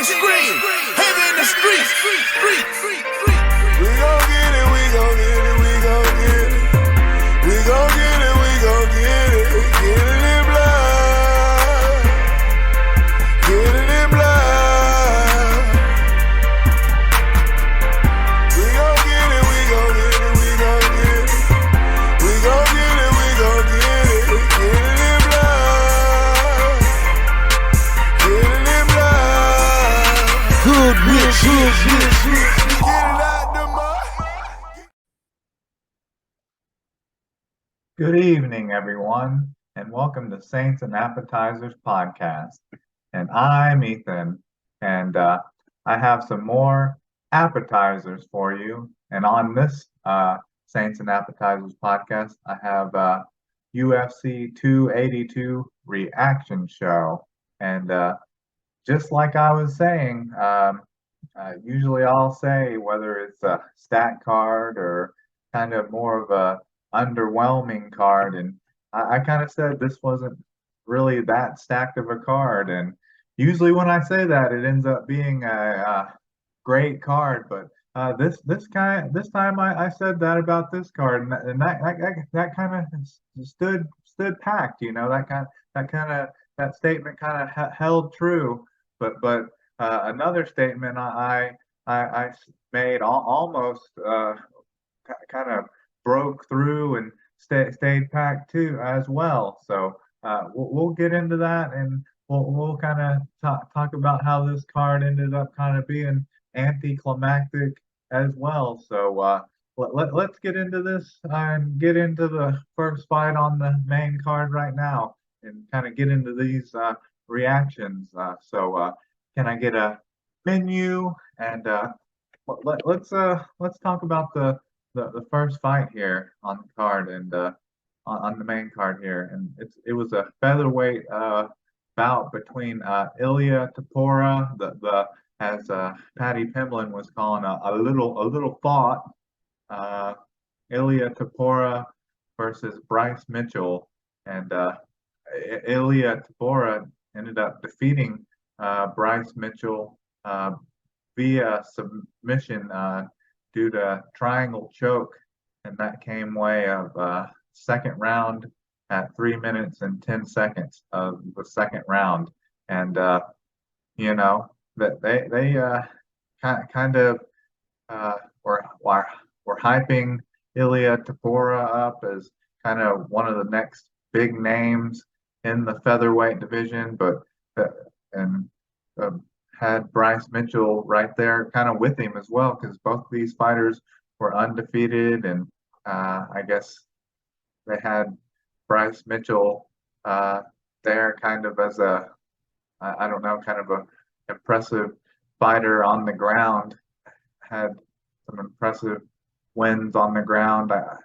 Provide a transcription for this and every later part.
scream, heavy in the streets. We gon' get it, we gon' get it, we gon' get it. We gon' get it, we gon' get it. Get it in blood. Get it in blood. We gon' get it, we gon' get it, we gon' get it. We gon' get it, we gon' get it. Get it in blood. Get it in blood. Good rich. Get it out the mud. Good evening, everyone, and welcome to Saints and Appetizers podcast. And I'm Ethan, and I have some more appetizers for you. And on this Saints and Appetizers podcast, I have UFC 282 reaction show. And just like I was saying, usually I'll say whether it's a stat card or kind of more of a underwhelming card, and I kind of said this wasn't really that stacked of a card, and usually when I say that it ends up being a great card, but this time I said that about this card, and that kind of stood packed, that statement kind of held true, but another statement I made almost kind of broke through and stayed packed too as well. So we'll get into that, and we'll kind of talk about how this card ended up kind of being anticlimactic as well. So let's get into this and get into the first fight on the main card right now, and kind of get into these reactions. So can I get a menu, and let's talk about the first fight here on the card, and on the main card here, and it was a featherweight bout between Ilya Tapora, the as Patty Pimblin was calling a little fought, Ilya Tapora versus Bryce Mitchell, and Ilya Tapora ended up defeating Bryce Mitchell via submission due to triangle choke, and that came way of second round at 3 minutes and 10 seconds of the second round. And that they kind of were hyping Ilya Tapora up as kind of one of the next big names in the featherweight division, but had Bryce Mitchell right there kind of with him as well, because both these fighters were undefeated, and I guess they had Bryce Mitchell there kind of as a, I don't know, kind of a impressive fighter on the ground, had some impressive wins on the ground. I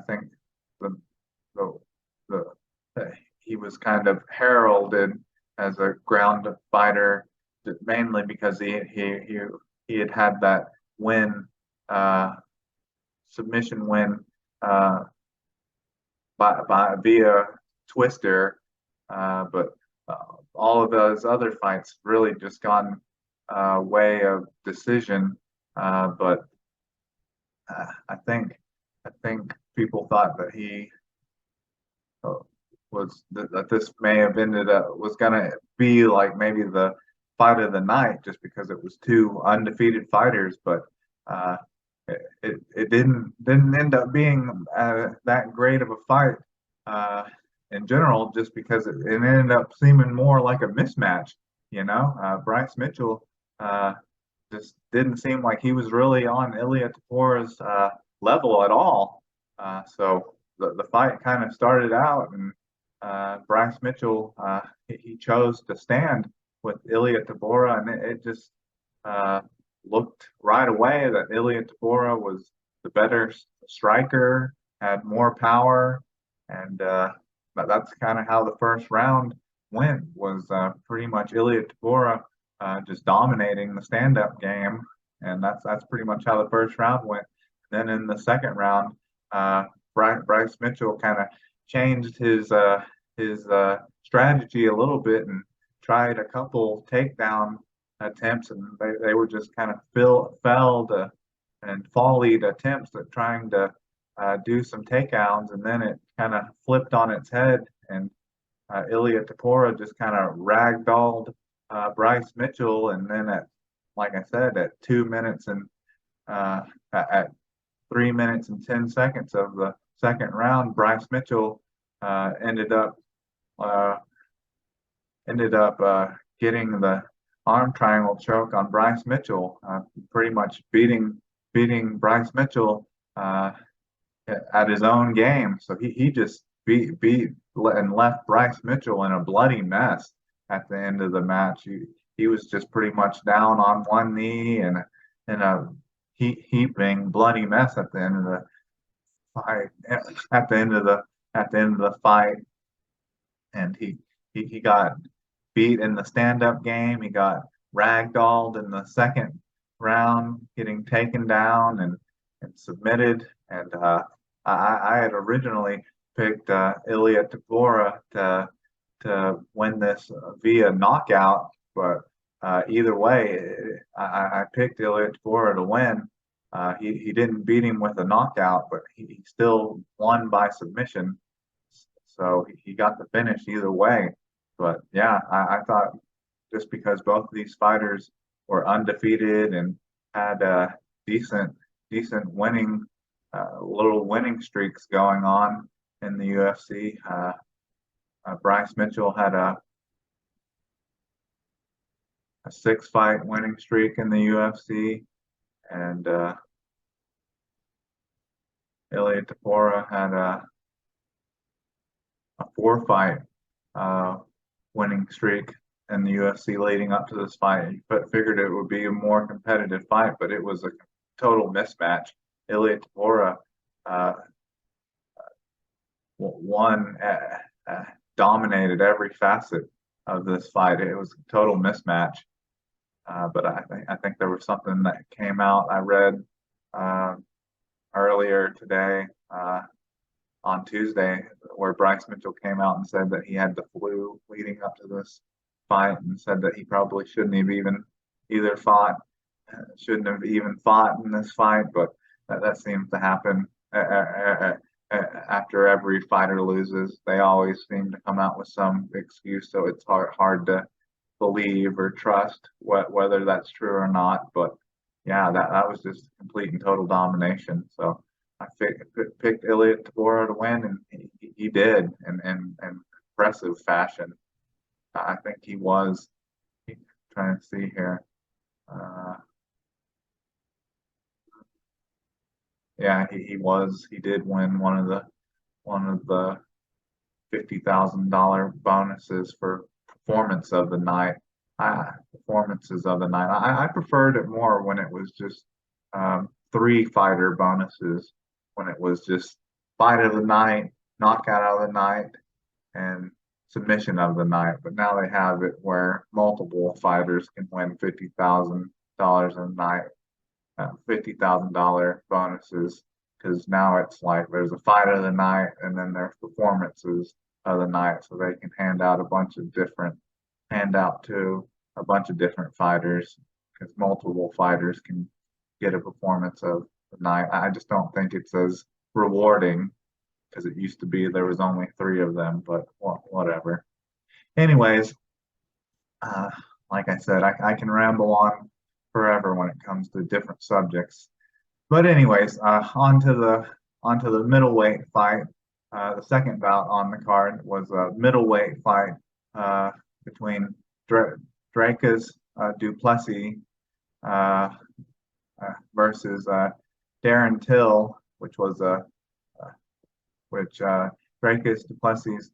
think he was kind of heralded as a ground fighter, mainly because he had that win, submission win via twister, but all of those other fights really just gone way of decision. But I think people thought that he that this may have was gonna be like maybe the fight of the night, just because it was two undefeated fighters, but it didn't end up being that great of a fight in general, just because it ended up seeming more like a mismatch. Bryce Mitchell just didn't seem like he was really on Ilya Tapora's level at all. So the fight kind of started out, and Bryce Mitchell he chose to stand with Ilya Tapora, and it just looked right away that Ilya Tapora was the better striker, had more power, and that's kind of how the first round went, was pretty much Ilya Tapora just dominating the stand-up game, and that's pretty much how the first round went. Then in the second round, Bryce Mitchell kind of changed his strategy a little bit and tried a couple takedown attempts, and they were just kind of failed and volleyed attempts at trying to do some takedowns, and then it kind of flipped on its head, and Ilia Topuria just kind of ragdolled Bryce Mitchell, and then like I said, at 2 minutes and at 3 minutes and 10 seconds of the second round, Bryce Mitchell ended up getting the arm triangle choke on Bryce Mitchell, pretty much beating Bryce Mitchell at his own game. So he just beat and left Bryce Mitchell in a bloody mess at the end of the match. He was just pretty much down on one knee and in a heaping bloody mess at the end of the fight. At the end of the fight, and he got beat in the stand-up game. He got ragdolled in the second round, getting taken down and submitted. And I had originally picked Ilia Topuria to win this via knockout, but either way, I picked Ilia Topuria to win. He didn't beat him with a knockout, but he still won by submission. So he got the finish either way. But yeah, I thought just because both of these fighters were undefeated and had decent winning little winning streaks going on in the UFC. Bryce Mitchell had a 6-fight winning streak in the UFC, and Ilia Topuria had a 4-fight winning streak in the UFC leading up to this fight. But figured it would be a more competitive fight, but it was a total mismatch. Ilia Topuria won, dominated every facet of this fight. It was a total mismatch. But I think there was something that came out. I read earlier today on Tuesday where Bryce Mitchell came out and said that he had the flu leading up to this fight, and said that he probably shouldn't have even fought in this fight. But that seems to happen after every fighter loses. They always seem to come out with some excuse, so it's hard to believe or trust whether that's true or not. But yeah, that was just complete and total domination. So I picked Ilia Topuria to win, and he did in impressive fashion. I think he was trying to see here. Yeah, he did win one of the $50,000 bonuses for performances of the night. I preferred it more when it was just 3 fighter bonuses, when it was just fight of the night, knockout of the night, and submission of the night. But now they have it where multiple fighters can win $50,000 a night, $50,000 bonuses, because now it's like there's a fight of the night and then there's performances of the night, so they can hand out to a bunch of different fighters, because multiple fighters can get a performance of the night. I just don't think it's as rewarding, because it used to be there was only 3 of them, but whatever. Anyways, like I said, I can ramble on forever when it comes to different subjects. But anyways, on to the middleweight fight. The second bout on the card was a middleweight fight between Dricus du Plessis versus Darren Till, which Dricus du Plessis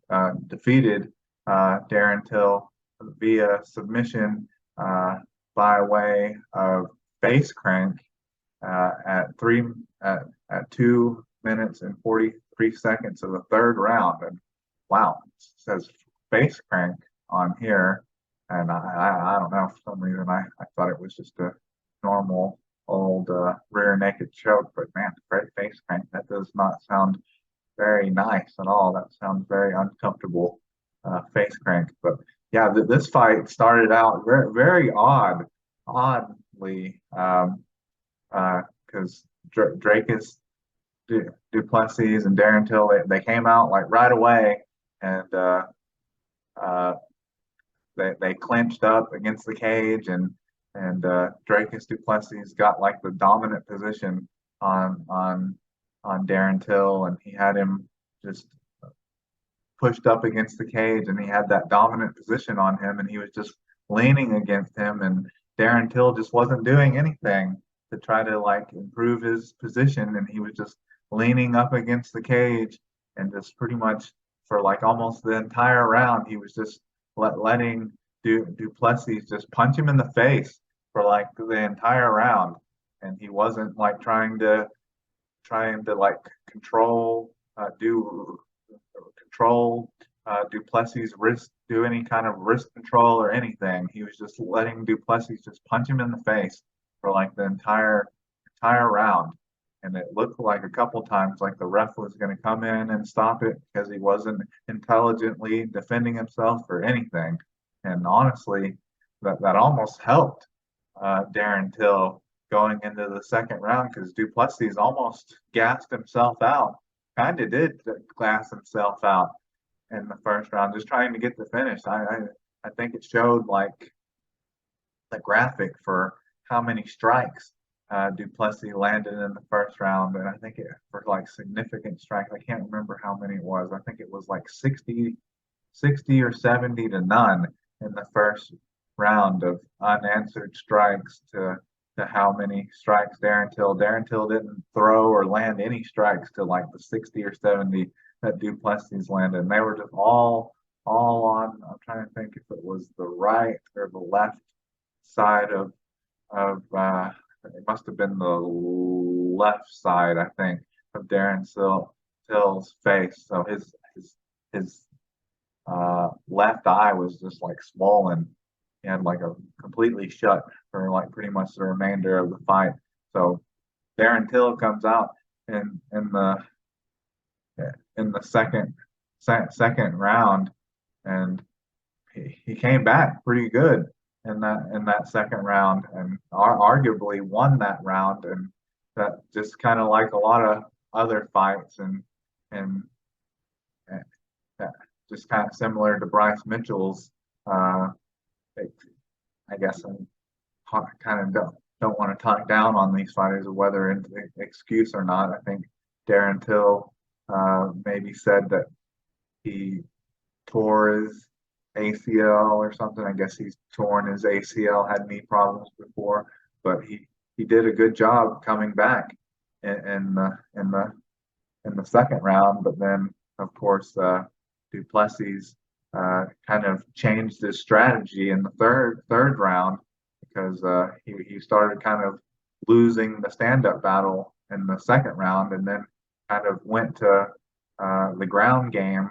defeated Darren Till via submission by way of face crank at 2 minutes and 43 seconds of the third round. And wow, it says face crank on here, and I don't know, for some reason I thought it was just a normal old rear naked choke. But man, great face crank, that does not sound very nice at all. That sounds very uncomfortable, face crank. But yeah, this fight started out very, very odd. oddly, because Dracus Duplessis and Darren Till they came out like right away, and uh, they clinched up against the cage, and Dracus Duplessis got like the dominant position on Darren Till, and he had him just pushed up against the cage, and he had that dominant position on him, and he was just leaning against him, and Darren Till just wasn't doing anything to try to like improve his position, and he was just leaning up against the cage, and just pretty much for like almost the entire round, he was just letting Duplessis just punch him in the face for like the entire round, and he wasn't like trying to like do control Duplessis' wrist, do any kind of wrist control or anything. He was just letting Duplessis just punch him in the face for like the entire round. And it looked like a couple times like the ref was going to come in and stop it because he wasn't intelligently defending himself or anything. And honestly, that almost helped Darren Till going into the second round because Duplessis almost gassed himself out. Kind of did gas himself out in the first round, just trying to get the finish. I think it showed like the graphic for how many strikes Duplessis landed in the first round, and I think it for like significant strikes. I can't remember how many it was. I think it was like 60 or 70 to none in the first round of unanswered strikes to how many strikes Darren Till. Darren Till didn't throw or land any strikes to like the 60 or 70 that Duplessis landed. And they were just all on. I'm trying to think if it was the right or the left side of it must have been the left side, I think, of Darren Till's face. So his left eye was just like swollen and like a completely shut for like pretty much the remainder of the fight. So Darren Till comes out in the second round, and he came back pretty good in that second round, and arguably won that round. And that just kind of like a lot of other fights, and just kind of similar to Bryce Mitchell's. I guess I kind of don't want to talk down on these fighters, whether it's an excuse or not. I think Darren Till maybe said that he tore his ACL or something. I guess he's torn his ACL, had knee problems before, but he did a good job coming back in the second round. But then, of course, Duplessis kind of changed his strategy in the third round because he started kind of losing the stand-up battle in the second round, and then kind of went to the ground game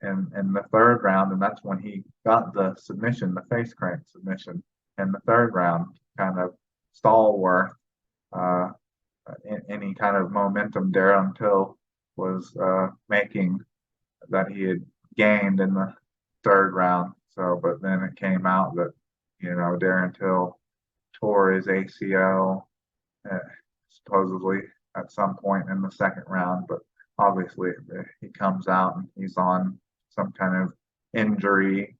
in the third round, and that's when he got the submission, the face crank submission in the third round, kind of stalwart any kind of momentum Darren Till was making that he had gained in the third round. So, but then it came out that Darren Till tore his ACL supposedly at some point in the second round, but obviously he comes out and he's on some kind of injury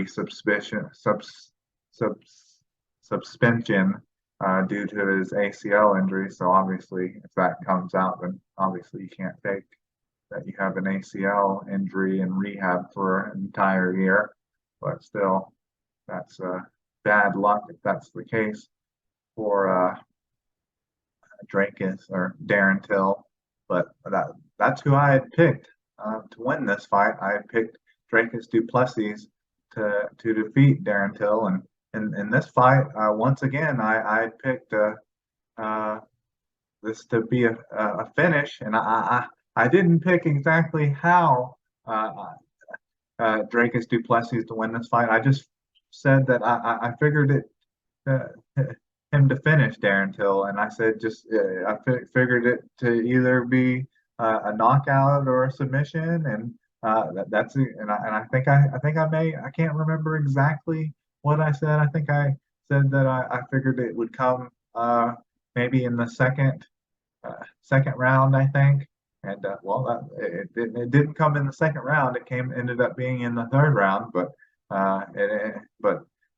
suspension due to his ACL injury. So obviously, if that comes out, then obviously you can't take that you have an ACL injury and rehab for an entire year. But still, that's bad luck if that's the case for Dracus or Darren Till. But that's who I had picked to win this fight. I had picked Dracus Duplessis to defeat Darren Till, and in this fight, once again, I had picked this to be a finish, and I didn't pick exactly how Dracus Duplessis to win this fight. I just said that I figured him to finish Darren Till, and I said figured it to either be a knockout or a submission, and that's it. And I think I can't remember exactly what I said. I think I said that I figured it would come maybe in the second round, I think. And well, it didn't come in the second round. It ended up being in the third round, but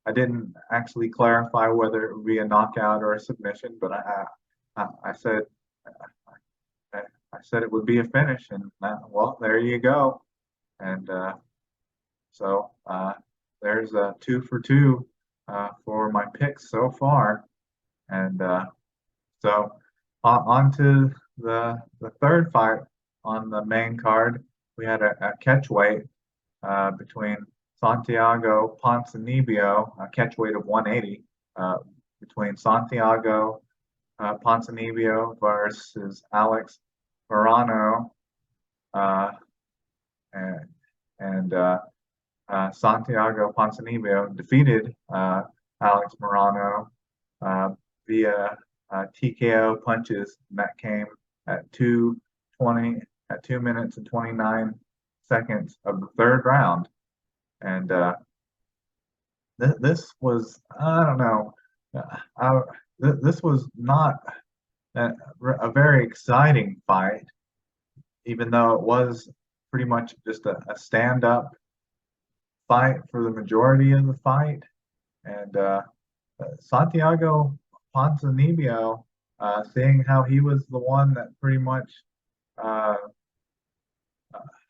I didn't actually clarify whether it would be a knockout or a submission. But I said I said it would be a finish, and well, there you go. And so there's 2 for 2 for my picks so far. And so on to the third fight on the main card. We had a catch weight between Santiago Ponzinibbio, a catch weight of 180, between Santiago Ponzinibbio versus Alex Morano, and, and Santiago Ponzinibbio defeated Alex Morano via TKO punches, and that came at 2 minutes and 29 seconds of the third round. And this was, I don't know, this was not a very exciting fight, even though it was pretty much just a stand-up fight for the majority of the fight. And Santiago Ponzinibbio, seeing how he was the one that pretty much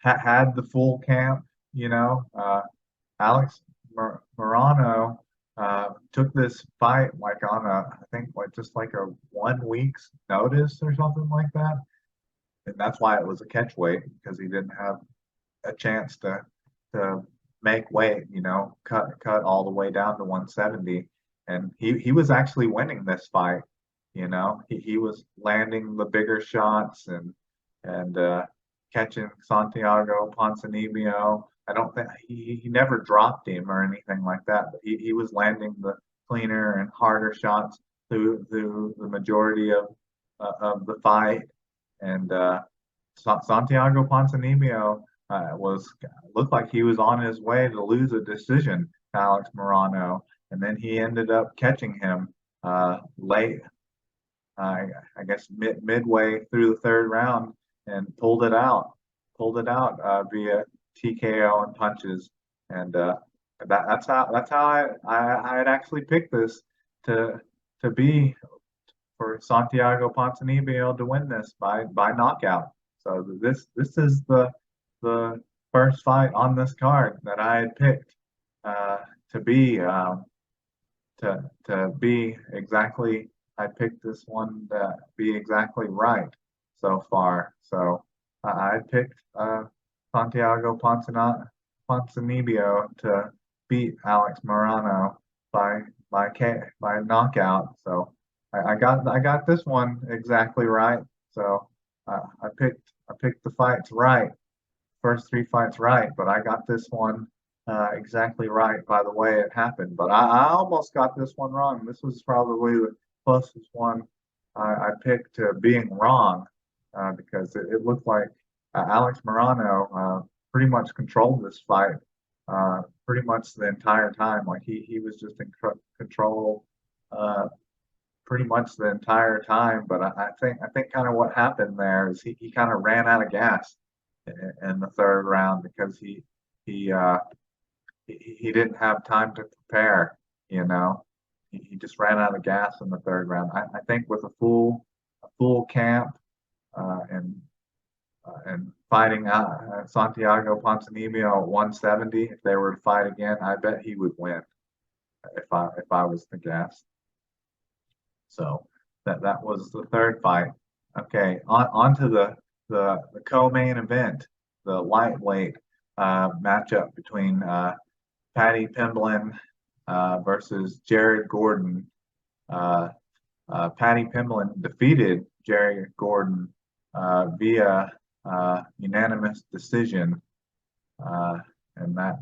had the full camp, Alex Morano took this fight like on I think like just like a 1 week's notice or something like that. And that's why it was a catch weight, because he didn't have a chance to make weight, cut all the way down to 170. And he was actually winning this fight. He was landing the bigger shots and catching Santiago Ponzinibbio. I don't think he never dropped him or anything like that, but he was landing the cleaner and harder shots through the majority of the fight. And Santiago Ponzinibbio looked like he was on his way to lose a decision to Alex Morano, and then he ended up catching him late, I guess midway through the third round, and pulled it out via TKO and punches. And that's how I had actually picked this to be for Santiago Ponzinibbio to win this by knockout. So this is the first fight on this card that I had picked to be exactly. I picked this one to be exactly right so far. So I picked Santiago Ponzinibbio to beat Alex Morano by knockout. So I got this one exactly right. So I picked the fights right, first 3 fights right, but I got this one exactly right by the way it happened. But I almost got this one wrong. This was probably the closest one I picked to being wrong, because it looked like Alex Morano pretty much controlled this fight pretty much the entire time. Like he was just in control pretty much the entire time. But I think kind of what happened there is he kind of ran out of gas in the third round, because he didn't have time to prepare. He just ran out of gas in the third round. I think with a full camp and fighting Santiago Ponzinibbio at 170, if they were to fight again, I bet he would win if I was to guess. So that was the third fight. Okay, on to the co-main event, the lightweight matchup between Paddy Pimblett versus Jared Gordon. Paddy Pimblett defeated Jared Gordon via unanimous decision, and that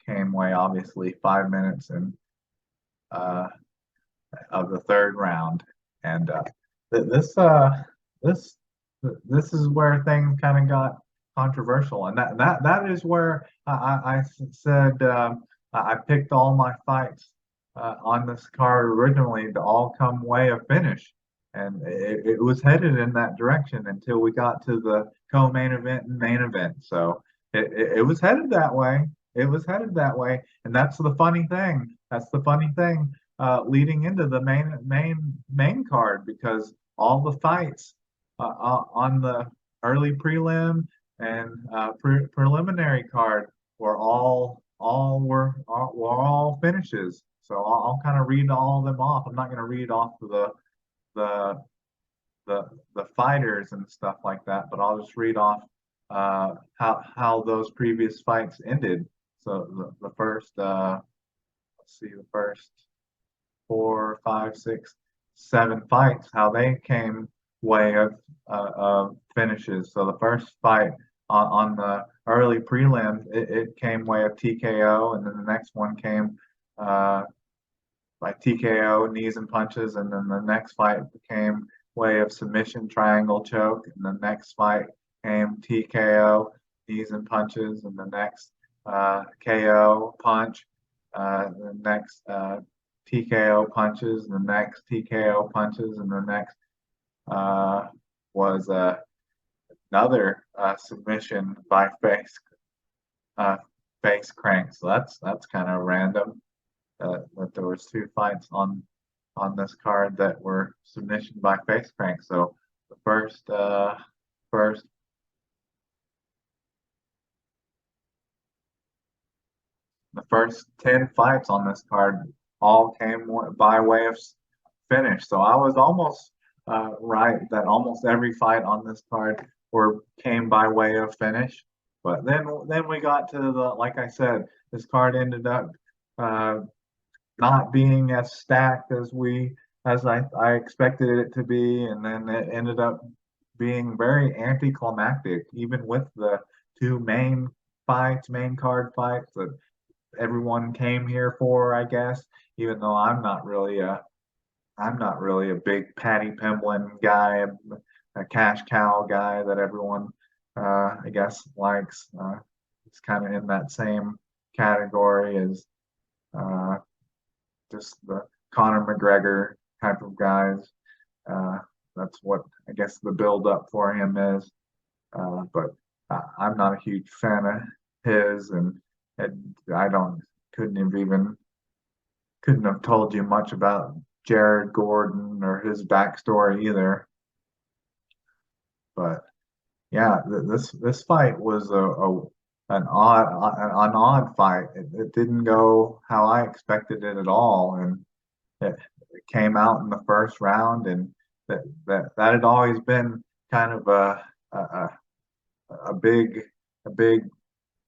came way obviously 5 minutes and of the third round. And this is where things kind of got controversial, and that is where I said I picked all my fights on this card originally to all come way of finish, and it was headed in that direction until we got to the co-main event and main event. So it was headed that way. It was headed that way, and that's the funny thing. That's the funny thing leading into the main card because all the fights on the early prelim and preliminary card were all finishes. So I'll kind of read all of them off. I'm not going to read off the the fighters and stuff like that, but I'll just read off how those previous fights ended. So the first let's see, the first 4, 5, 6, 7 fights, how they came way of finishes. So the first fight on the early prelims, it came way of TKO, and then the next one came uh, by TKO, knees and punches, and then the next fight became way of submission, triangle choke, and the next fight came TKO, knees and punches, and the next KO punch, the next TKO punches, and the next TKO punches, and the next was another submission by uh, face crank. So that's kind of random that there was 2 fights on this card that were submission by face crank. So the first the first 10 fights on this card all came by way of finish. So I was almost right that almost every fight on this card came by way of finish. But then we got to the, like I said, this card ended up uh, not being as stacked as I expected it to be, and then it ended up being very anticlimactic, even with the 2 main card fights that everyone came here for, I guess. Even though I'm not really a big Patty Pemblin guy, a cash cow guy that everyone I guess likes. It's kind of in that same category as uh, just the Conor McGregor type of guys. Uh, that's what I guess the build up for him is. But I'm not a huge fan of his, and I don't couldn't have even couldn't have told you much about Jared Gordon or his backstory either. But yeah, this fight was an odd fight. It didn't go how I expected it at all, and it came out in the first round, and that had always been kind of a a big a big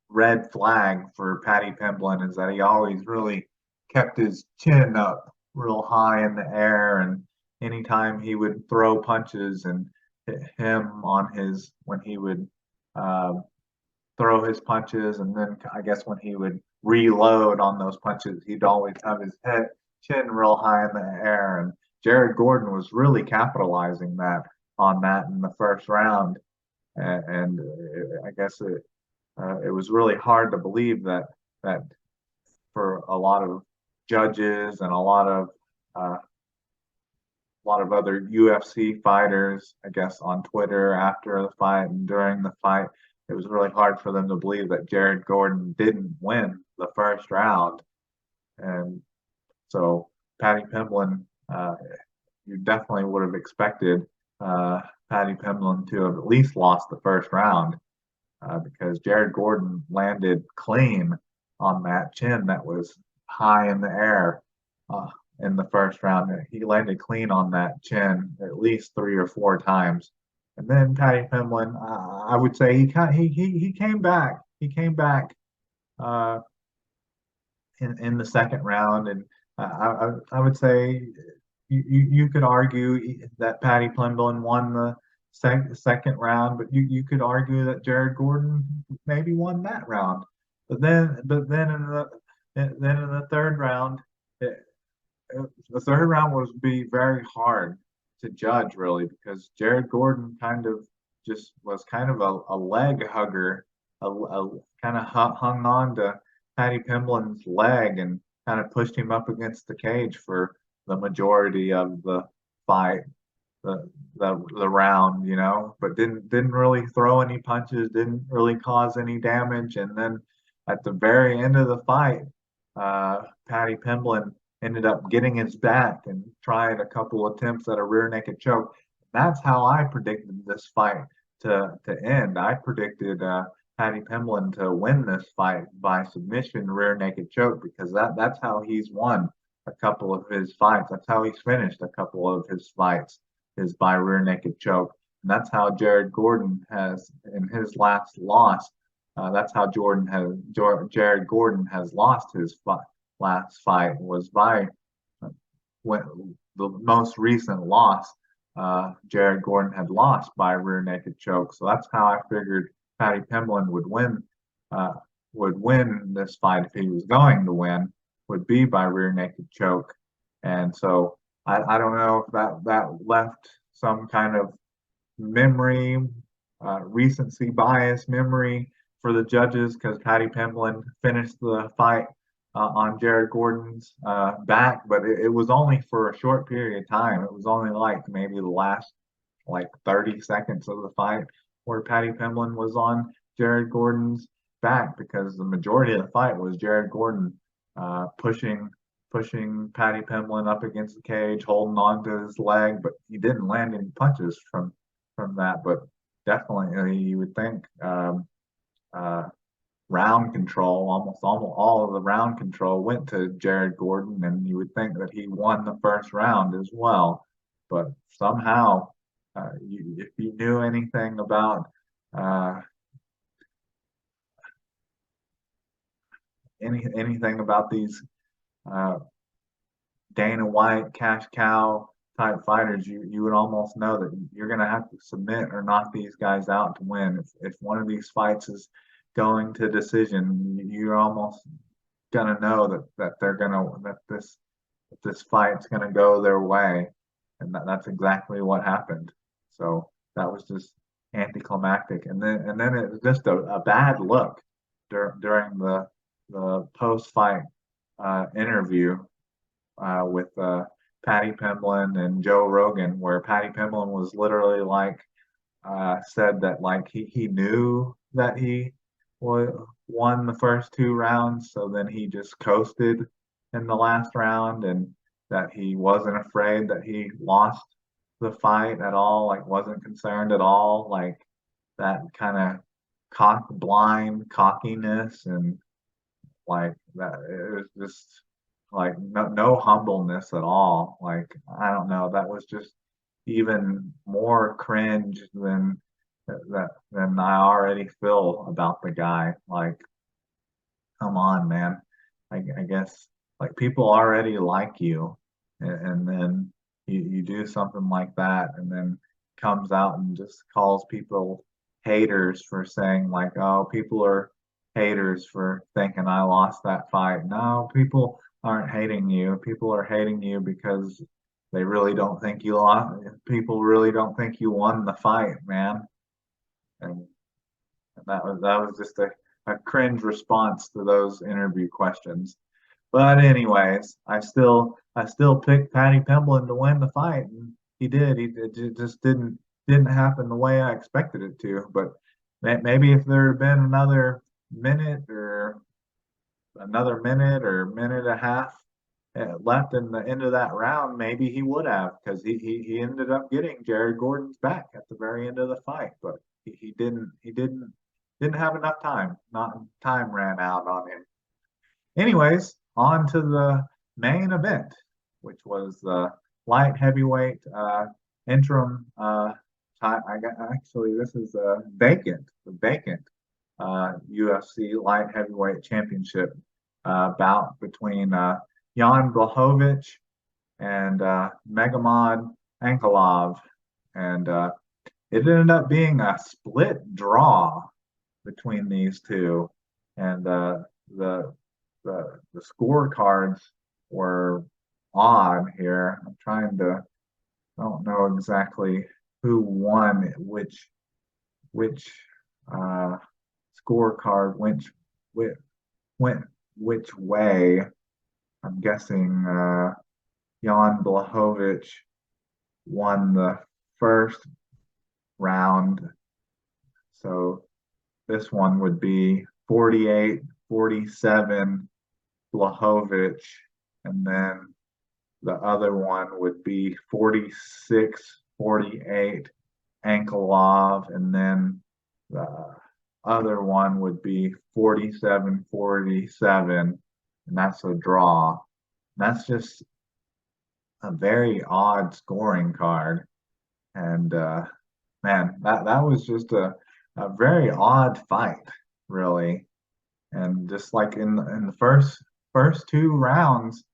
red flag for Patty Pemblin is that he always really kept his chin up real high in the air, and anytime he would throw punches and hit him on his when he would uh, throw his punches, and then I guess when he would reload on those punches, he'd always have his chin real high in the air. And Jared Gordon was really capitalizing on that in the first round, and I guess it was really hard to believe that for a lot of judges and a lot of other UFC fighters, I guess, on Twitter after the fight and during the fight, it was really hard for them to believe that Jared Gordon didn't win the first round. And so Patty Pemblin, you definitely would have expected Patty Pemblin to have at least lost the first round because Jared Gordon landed clean on that chin that was high in the air in the first round. He landed clean on that chin at least 3 or 4 times. And then Patty Pemblin, I would say he came back. He came back uh, in the second round, and I would say you could argue that Patty Pemblin won the second round, but you could argue that Jared Gordon maybe won that round. But then in the third round, it, the third round was be very hard to judge really because Jared Gordon kind of just was kind of a leg hugger, kind of hung on to Patty Pemblin's leg, and kind of pushed him up against the cage for the majority of the fight, the round, but didn't really throw any punches, didn't really cause any damage, and then at the very end of the fight, Paddy Pimblett ended up getting his back and tried a couple attempts at a rear naked choke. That's how I predicted this fight to end. I predicted Paddy Pimblett to win this fight by submission rear naked choke because that's how he's won a couple of his fights. That's how he's finished a couple of his fights is by rear naked choke. And that's how Jared Gordon has in his last loss. That's how Jared Gordon has lost his last fight was by when the most recent loss. Jared Gordon had lost by rear naked choke. So that's how I figured Paddy Pimblett would win this fight if he was going to win, would be by rear naked choke. And so I don't know if that left some kind of memory, recency bias memory for the judges because Paddy Pimblett finished the fight on Jared Gordon's back, but it was only for a short period of time. It was only like maybe the last like 30 seconds of the fight where Paddy Pimblett was on Jared Gordon's back because the majority of the fight was Jared Gordon pushing Paddy Pimblett up against the cage, holding on to his leg, but he didn't land any punches from that. But definitely, you would think round control, almost all of the round control went to Jared Gordon, and you would think that he won the first round as well. But somehow, if you knew anything about anything about these Dana White cash cow type fighters, you would almost know that you're going to have to submit or knock these guys out to win. If one of these fights is going to decision, you're almost going to know that they're going to that this fight's going to go their way, and that's exactly what happened. So that was just anticlimactic, and then it was just a bad look during the post fight interview with Paddy Pimblett and Joe Rogan, where Paddy Pimblett was literally like said that like he knew that he won the first two rounds, so then he just coasted in the last round, and that he wasn't afraid that he lost the fight at all, like wasn't concerned at all, like that kind of blind cockiness and like that it was just like no humbleness at all. Like I don't know, that was just even more cringe than I already feel about the guy. Like, come on, man. I guess like people already like you, and then you do something like that, and then comes out and just calls people haters for saying like, oh, people are haters for thinking I lost that fight. No, people aren't hating you. People are hating you because they really don't think you lost. People really don't think you won the fight, man. And that was just a cringe response to those interview questions. But anyways, I still picked Paddy Pimblett to win the fight, and he did. It just didn't happen the way I expected it to. But maybe if there had been another minute or minute and a half left in the end of that round, maybe he would have, because he ended up getting Jared Gordon's back at the very end of the fight, but he didn't have enough time. Not time ran out on him. Anyways, on to the main event, which was the light heavyweight interim. Actually, this is the vacant UFC light heavyweight championship bout between Jan Blachowicz and Megamod Ankalov, and it ended up being a split draw between these two, and the scorecards were odd here. I don't know exactly who won which scorecard went which way. I'm guessing Jan Blachowicz won the first round. So this one would be 48-47 Blachowicz, and then the other one would be 46-48 Anklov, and then the other one would be 47-47, and that's a draw. That's just a very odd scoring card. And man, that was just a very odd fight, really. And just like in the first two rounds,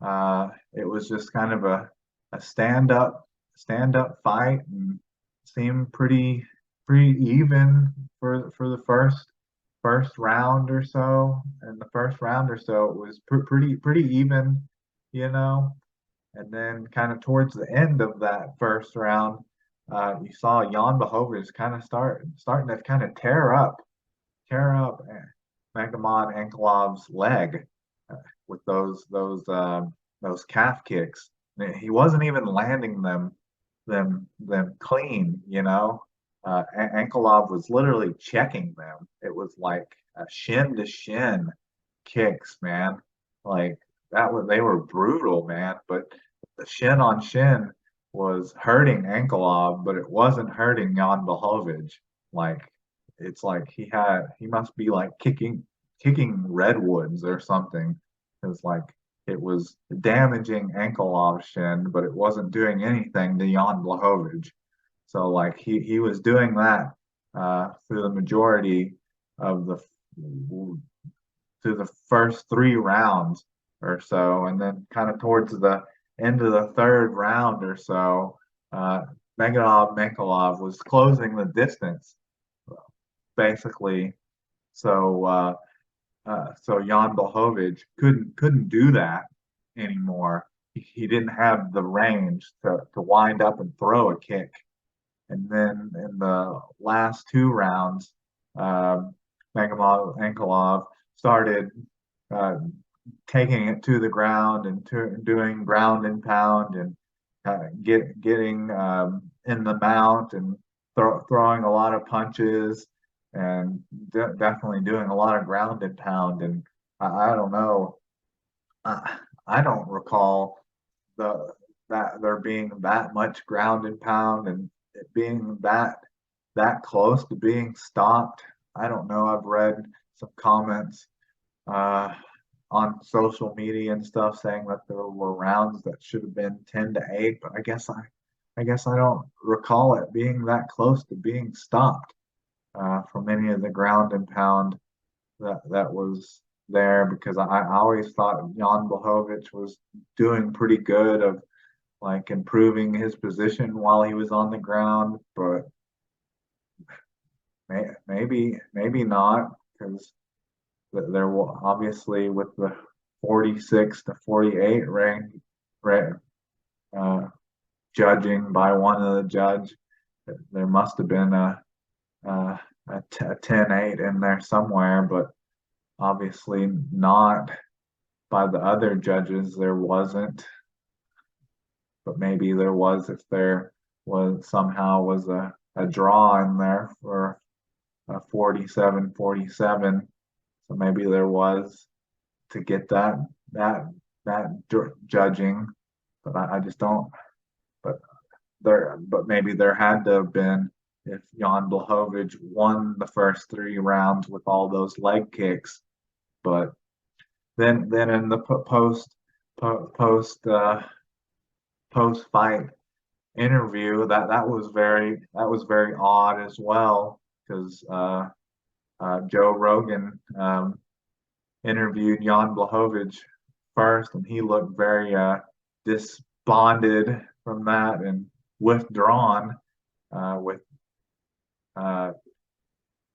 it was just kind of a stand up fight, and seemed pretty even for the first round or so. In the first round or so, it was pretty even, you know. And then kind of towards the end of that first round, you saw Jan Blachowicz kind of starting to kind of tear up Magomed Ankalov's leg with those calf kicks. He wasn't even landing them clean, you know. Ankalov was literally checking them. It was like a shin to shin kicks, man. Like they were brutal, man. But the shin on shin was hurting Ankalov, but it wasn't hurting Jan Blachowicz. Like it's like he must be like kicking redwoods or something. It's like it was damaging Ankalov's shin, but it wasn't doing anything to Jan Blachowicz. So like he was doing that through the majority of the through the first three rounds or so, and then kind of towards the end of the third round or so, Magomed Ankalov was closing the distance basically. So Jan Blachowicz couldn't do that anymore. He didn't have the range to wind up and throw a kick. And then in the last two rounds, Magomed Ankalov started uh, taking it to the ground and doing ground and pound, and getting in the mount, and throwing a lot of punches, and definitely doing a lot of ground and pound. And I don't know, I don't recall the that there being that much ground and pound, and it being that close to being stopped. I don't know. I've read some comments uh, on social media and stuff saying that there were rounds that should have been 10-8, but I guess I don't recall it being that close to being stopped from any of the ground and pound that was there, because I always thought Jan Blachowicz was doing pretty good of like improving his position while he was on the ground, but maybe not, because there will obviously, with the 46-48 uh, judging by one of the judge, there must have been a 10-8 in there somewhere, but obviously not by the other judges. There wasn't, but maybe there was, if there was somehow was a draw in there for a 47-47. So maybe there was, to get that judging, but I just don't. But maybe there had to have been, if Jan Blachowicz won the first three rounds with all those leg kicks. But then in the post fight interview, that was very odd as well, because Joe Rogan interviewed Jan Blachowicz first, and he looked very desponded from that and withdrawn, with uh,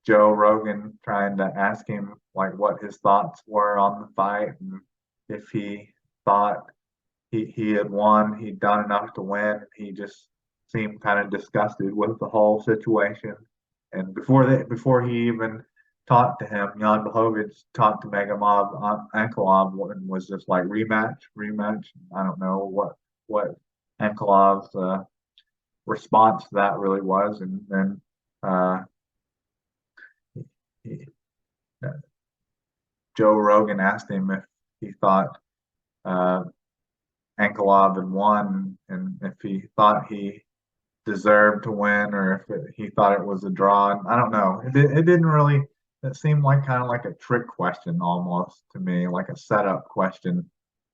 Joe Rogan trying to ask him like what his thoughts were on the fight, and if he thought he had won, he'd done enough to win. He just seemed kind of disgusted with the whole situation. And before he even talked to him. Jan Blachowicz talked to Magomedov Ankalaev and was just like rematch. I don't know what Ankalaev's response to that really was, and then uh, he, Joe Rogan asked him if he thought uh, Ankalaev had won, and if he thought he deserved to win, or if he thought it was a draw. And I don't know. It didn't really. It seemed like kind of like a trick question almost to me, like a setup question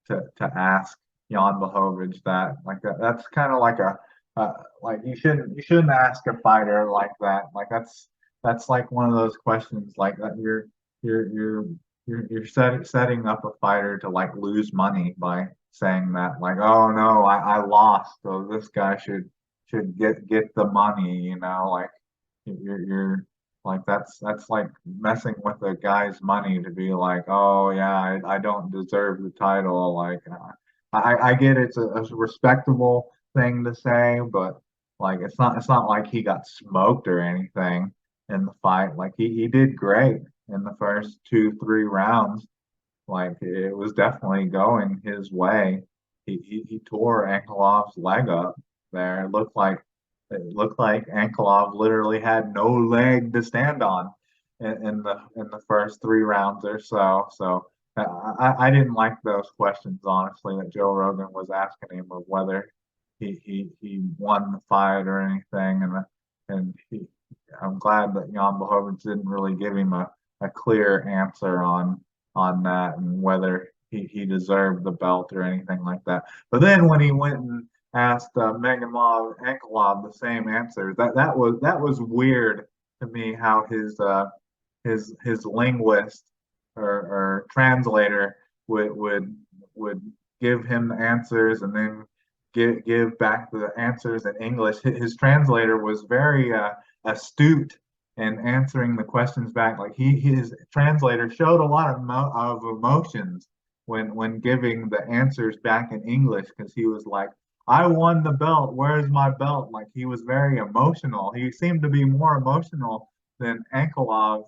to ask Jan Blachowicz that. Like that's kind of like a like you shouldn't ask a fighter like that. Like that's like one of those questions like that you're you're setting up a fighter to like lose money by saying that, like, oh no, I lost, so this guy should get the money, like you're like that's like messing with a guy's money to be like, oh yeah, I don't deserve the title. Like I get it's a respectable thing to say, but like it's not like he got smoked or anything in the fight. Like he did great in the first 2, 3 rounds. Like it was definitely going his way. He tore Ankalaev's leg up there. It looked like Ankalaev literally had no leg to stand on in the first 3 rounds or so. So I didn't like those questions honestly that Joe Rogan was asking him of whether he won the fight or anything, and I'm glad that Jan Blachowicz didn't really give him a clear answer on that and whether he deserved the belt or anything like that. But then when he went and asked Megamov Ankalaev the same answer, that was weird to me how his linguist or translator would give him the answers and then give back the answers in English. His translator was very astute in answering the questions back. Like his translator showed a lot of emotions when giving the answers back in English because he was like, "I won the belt. Where's my belt?" Like he was very emotional. He seemed to be more emotional than Ankalaev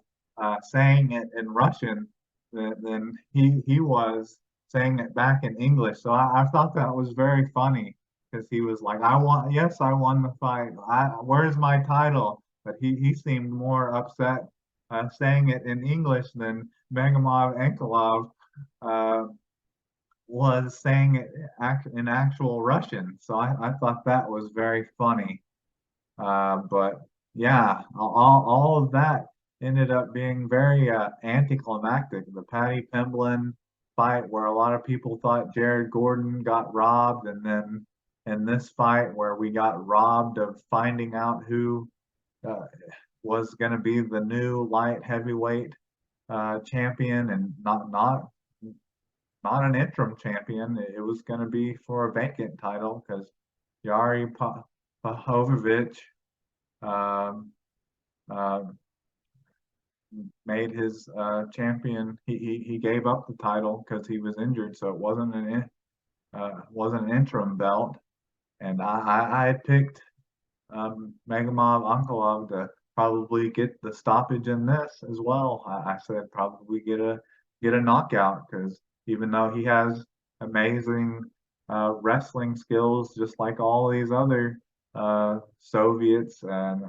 saying it in Russian than he was saying it back in English. So I thought that was very funny because he was like, yes, I won the fight. Where's my title?" But he seemed more upset saying it in English than Magomedov Ankalaev uh, was saying it in actual Russian. So I thought that was very funny. But yeah, all of that ended up being very anticlimactic. The Paddy Pimblin fight, where a lot of people thought Jared Gordon got robbed, and then in this fight, where we got robbed of finding out who uh, was going to be the new light heavyweight champion, and not an interim champion. It was going to be for a vacant title because Yari Pahovic um, uh, made his champion. He gave up the title because he was injured, so it wasn't an interim belt. And I had picked Magomedov Ankalaev to probably get the stoppage in this as well. I said probably get a knockout because even though he has amazing wrestling skills, just like all these other Soviets and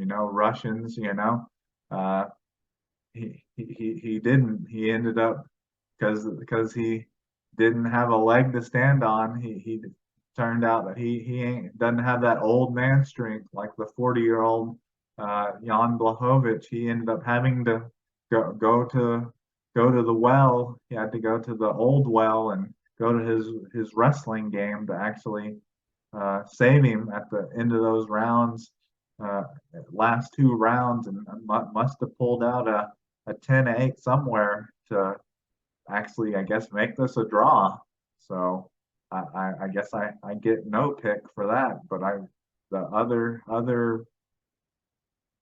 Russians, uh, he didn't. He ended up because he didn't have a leg to stand on. He turned out that he ain't doesn't have that old man strength like the 40-year-old Jan Blachowicz. He ended up having to go to the well. He had to go to the old well and go to his wrestling game to actually save him at the end of those rounds, uh, last 2 rounds, and must have pulled out a 10-8 somewhere to actually, I guess, make this a draw. So I guess I get no pick for that, but the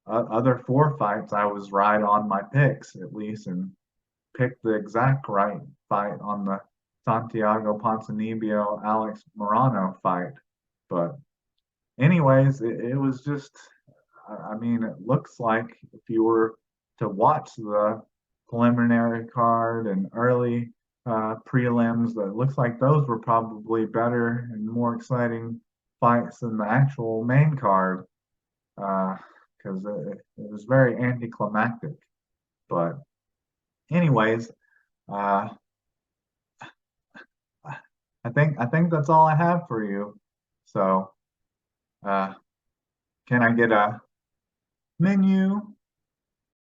other 4 fights I was right on my picks at least and picked the exact right fight on the Santiago Ponzinibbio Alex Morano fight. But anyways, it was just, I mean, it looks like if you were to watch the preliminary card and early prelims. It looks like those were probably better and more exciting fights than the actual main card because it was very anticlimactic. But anyways, uh, I think that's all I have for you. So, can I get a menu